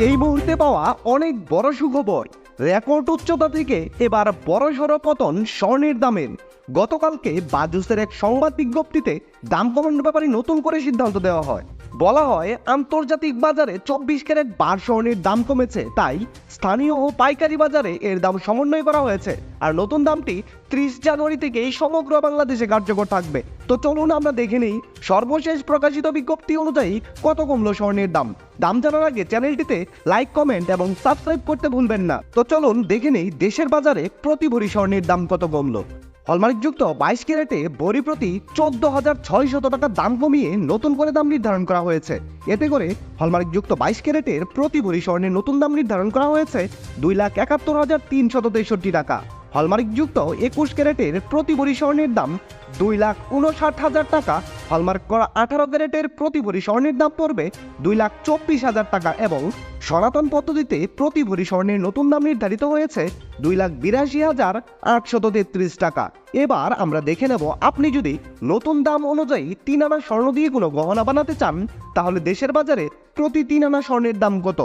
এই মুহূর্তে পাওয়া অনেক বড় সুখবর। রেকর্ড উচ্চতা থেকে এবার বড়সড় পতন স্বর্ণের দামের। গতকালকে বাজুসের এক সংবাদ বিজ্ঞপ্তিতে দাম কমানোর ব্যাপারে নতুন করে সিদ্ধান্ত দেওয়া হয়। বলা হয় আন্তর্জাতিক বাজারে 24 ক্যারেট বার স্বর্ণের দাম কমেছে, তাই স্থানীয় ও পাইকারি বাজারে এর দাম সমন্বয় করা হয়েছে। আর নতুন দামটি 30 জানুয়ারি থেকেই সমগ্র বাংলাদেশে কার্যকর থাকবে। তো চলুন আমরা দেখে নিই সর্বশেষ প্রকাশিত বিজ্ঞপ্তি অনুযায়ী কত কমলো স্বর্ণের দাম। দাম জানার আগে চ্যানেলটিতে লাইক, কমেন্ট এবং সাবস্ক্রাইব করতে ভুলবেন না। তো চলুন দেখে নিই দেশের বাজারে প্রতি ভরি স্বর্ণের দাম কত কমলো। হলমার্কযুক্ত 22 ক্যারেটে ভরি প্রতি 14,600 টাকা দাম কমিয়ে নতুন করে দাম নির্ধারণ করা হয়েছে। এতে করে হলমার্কযুক্ত 22 ক্যারেটের প্রতি ভরি স্বর্ণের নতুন দাম নির্ধারণ করা হয়েছে 2,71,363 টাকা। হলমার্কযুক্ত 21 ক্যারেটের প্রতি ভরি স্বর্ণের দাম 2,59,000 টাকা। হলমার্ক করা 18 ক্যারেটের প্রতি ভরি স্বর্ণের দাম পড়বে 2,24,000 টাকা এবং সনাতন পদ্ধতিতে প্রতি ভরি স্বর্ণের নতুন দাম নির্ধারিত হয়েছে 2,82,833 টাকা। এবার আমরা দেখে নেব, আপনি যদি নতুন দাম অনুযায়ী 3 আনা স্বর্ণ দিয়ে কোনো গহনা বানাতে চান তাহলে দেশের বাজারে প্রতি 3 আনা স্বর্ণের দাম কত।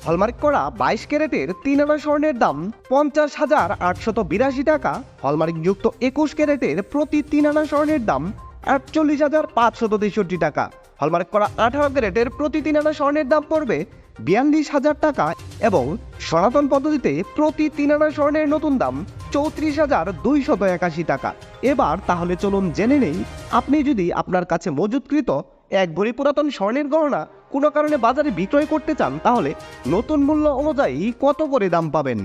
হলমার্ক করা 22 ক্যারেটের 3 আনা স্বর্ণের দাম 50,882 টাকা। হলমার্কযুক্ত 21 ক্যারেটের প্রতি 3 আনা স্বর্ণের দাম 48,563 টাকা। হলমার্ক করা 18 ক্যারেটের প্রতি 3 আনা স্বর্ণের দাম পড়বে 42,000 টাকা এবং সনাতন পদ্ধতিতে প্রতি 3 আনা স্বর্ণের নতুন দাম 34,281 টাকা। এবার তাহলে চলুন জেনে নেই, আপনি যদি আপনার কাছে মজুতকৃত এক ভরি পুরাতন স্বর্ণের গহনা কোনো কারণে বাজারে বিক্রয় করতে চান তাহলে নতুন মূল্য অনুযায়ী কত করে দাম পাবেন।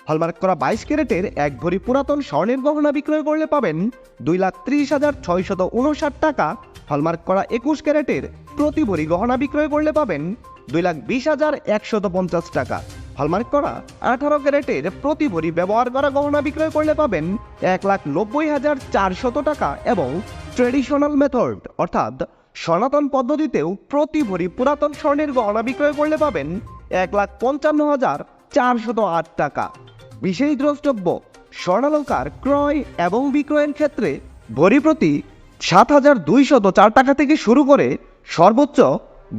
হলমার্ক করা 22 ক্যারেটের এক ভরি পুরাতন স্বর্ণের গহনা বিক্রয় করলে পাবেন 2,30,659 টাকা। হলমার্ক করা 21 ক্যারেটের প্রতি ভরি গহনা বিক্রয় করলে পাবেন 2,20,150 টাকা। হলমার্ক করা 18 ক্যারেটের প্রতি ভরি ব্যবহার করা গহনা বিক্রয় করলে পাবেন 1,90,400 টাকা এবং ট্রেডিশনাল মেথড অর্থাৎ সনাতন পদ্ধতিতেও প্রতি ভরি পুরাতন স্বর্ণের গহনা বিক্রয় করলে পাবেন 1,55,408 টাকা। বিশেষ দ্রষ্টব্য, স্বর্ণালংকার ক্রয় এবং বিক্রয়ের ক্ষেত্রে ভরি প্রতি 7,204 টাকা থেকে শুরু করে সর্বোচ্চ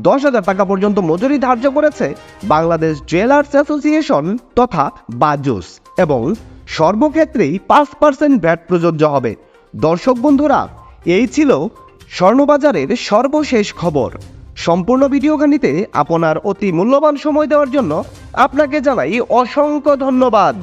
10,000 টাকা পর্যন্ত মজুরি ধার্য করেছে বাংলাদেশ জুয়েলার্স অ্যাসোসিয়েশন তথা বাজুস এবং সর্বক্ষেত্রেই 5% ভ্যাট প্রযোজ্য হবে। দর্শক বন্ধুরা, এই ছিল স্বর্ণবাজারের সর্বশেষ খবর। সম্পূর্ণ ভিডিওখানিতে আপনার অতি মূল্যবান সময় দেওয়ার জন্য আপনাকে জানাই অসংখ্য ধন্যবাদ।